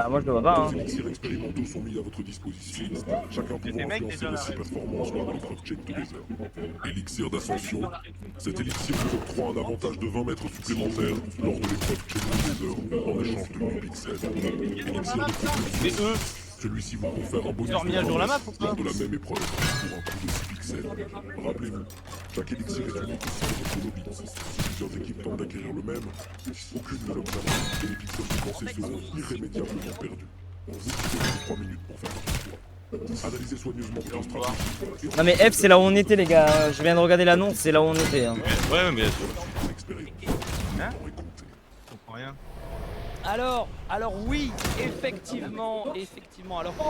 Moi je le vois pas. Hein. Des élixirs expérimentaux sont mis à votre disposition. Chacun pourra influencer de ses performances lors de l'épreuve Chain Together. Élixir d'ascension. Cet élixir vous octroie un avantage de 20 mètres supplémentaires lors de l'épreuve Chain Together en échange de 8 pixels. Élixir de propulsion. Celui-ci vous confère un bonus de 20 mètres lors de la même épreuve pour un coût de 6 pixels. Rappelez-vous, chaque élixir est unique au sein de votre lobby. Si plusieurs équipes tentent d'acquérir le même, aucune ne l'obtiendra et les pixels dépensés seront irrémédiablement perdus. Vous disposez de 3 minutes pour faire votre choix. Analysez soigneusement votre stratégie. Non mais F c'est là où on était les gars, je viens de regarder l'annonce, c'est là où on était. Hein. Ouais, mais bien sûr. Hein? Je comprends rien. Alors oui, effectivement, alors que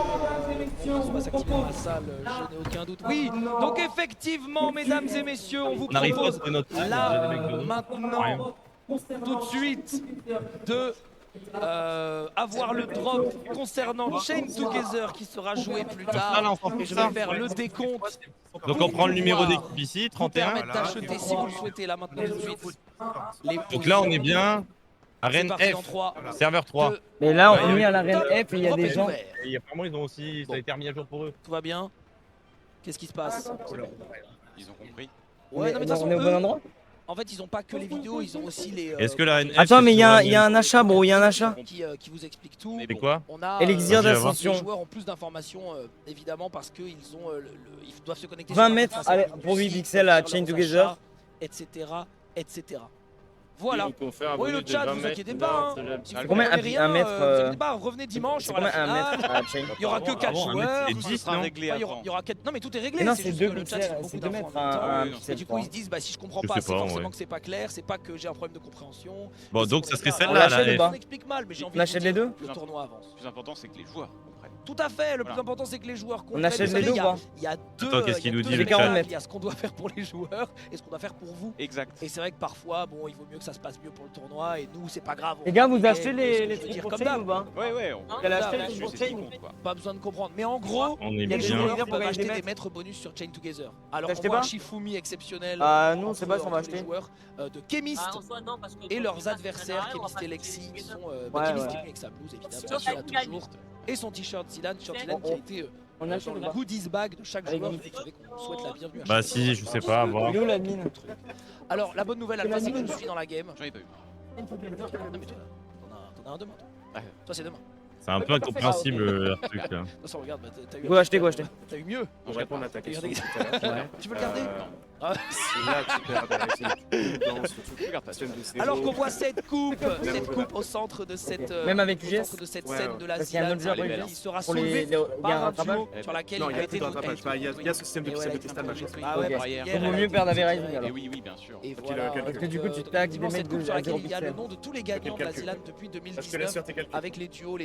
on passe activement dans la salle, je n'ai aucun doute. Oui, donc effectivement, mesdames et messieurs, on vous On arrive pas propose à notre là, maintenant, tout de suite, de avoir le drop concernant Chain Together qui sera joué plus tard. Et je vais faire le décompte. Donc on prend le numéro d'équipe ici, 31. Permettre d'acheter si vous le souhaitez là maintenant tout de suite. Donc là on est bien. Arène F, serveur 3. Mais là on est à l'arène F et il y a des gens. Et apparemment ils ont aussi, ça a été remis à jour pour eux. Tout va bien. Qu'est-ce qui se passe? Ils ont compris. Ouais, non, mais de toute façon, on est au bon endroit. en fait, ils ont pas que les vidéos, ils ont aussi les. Est-ce que l'arène F. Attends mais il y a un achat bro, il y a un achat. Qui vous explique tout. C'est quoi? On a Élixir Vas-y, d'ascension. les joueurs ont plus d'informations évidemment parce qu'ils ont ils doivent se connecter 20 sur mètres l'interface pour 8 Lucie, pixels à faire Chain leurs Together. achats, etc. Voilà. Oui, le chat, vous inquiétez pas. Hein. Si vous Combien comprenez un rien, mètre, vous inquiétez pas, revenez dimanche C'est sur la combien un finale. mètre à Chain? Il y aura que 4 joueurs. C'est 10, sera non? réglé Enfin, il y aura 4. Non, mais tout est réglé. Mais non c'est c'est juste 2 que le chat, pixels, c'est c'est beaucoup 2 mètres d'infos en même temps. un Et Et pixel. du coup, ils se disent, bah si je comprends Je pas, sais c'est pas, forcément ouais. que c'est pas clair, c'est pas que j'ai un problème de compréhension. Bon, Mais donc c'est ça qu'on serait est celle-là, là. l'achète ou pas On explique mal, mais j'ai envie On achète de vous les dire, deux le tournoi avance. Le plus important, c'est que les joueurs comprennent. Tout à fait, le plus Voilà. important c'est que les joueurs comprennent. On achète Vous les savez, deux ou pas il y a deux, Attends, qu'est-ce qu'il nous il y a dit, deux le chat? étapes. Il y a ce qu'on doit faire pour les joueurs et ce qu'on doit faire pour vous. Exact. Et c'est vrai que parfois, bon, il vaut mieux que ça se passe mieux pour le tournoi et nous, c'est pas grave. Les gars, vous achetez achetez les trucs pour Chain ou pas? Ouais, Elle a acheté Là, les trucs pour c'est ce qui Chain? compte, quoi. Pas besoin de comprendre. Mais en gros, On est il y a des bien. joueurs qui pour peuvent gagner acheter des des mètres. maîtres bonus sur Chain Together. Alors, T'as on acheté voit un pas? Shifumi exceptionnel. Ah, nous, on entre- sait pas si on va entre les acheter. joueurs de Chemist et leurs adversaires, Chemist et Lexi, qui sont Chemist qui est venu avec sa blouse évidemment, qui a toujours. Et son t-shirt Zidane, t-shirt Zidane qui a été On dans achète ou la pas? goodies bag de chaque Avec joueur. une- Vous savez qu'on souhaite la bienvenue à Bah chaque si, je sais pas, à voir. Il est où l'admin? Alors, la bonne nouvelle, Alpha, c'est que je suis dans la game. J'en ai pas eu. Non, mais toi, t'en as un demain. Ouais. Toi, c'est demain. C'est un peu incompréhensible leur truc là. De toute façon, regarde, bah, t'as eu. Go acheter, go acheter. T'as eu mieux. Pour répondre à ta T'as eu question des- tout à l'heure, Tu veux le garder Ah. c'est là que tu perds dans la vie. Non, surtout Regarde pas. question de zéro. Alors qu'on voit cette coupe au centre de cette, Même avec au UGS? centre de cette Ouais, scène ouais. de la Parce qu'il y a un Zidane autre jeu après, qui sera pour les- soulevée il y a un par un rattrapage? duo sur laquelle Non, il il y a a été tout rattrapage. Il y a ce système de pixel de cristal machin. Ah ouais, Ok. barrière, Il elle vaut a mieux été perdre avec tirée. Rising alors. Et oui, bien sûr. Et Parce voilà. Parce que du coup, tu Donc, tags des effectivement, mecs cette coupe de sur laquelle 0 il y a le pixels. nom de tous les gagnants de la calcul. Zidane depuis Je te laisse 2019 faire tes calculs. avec les duos, les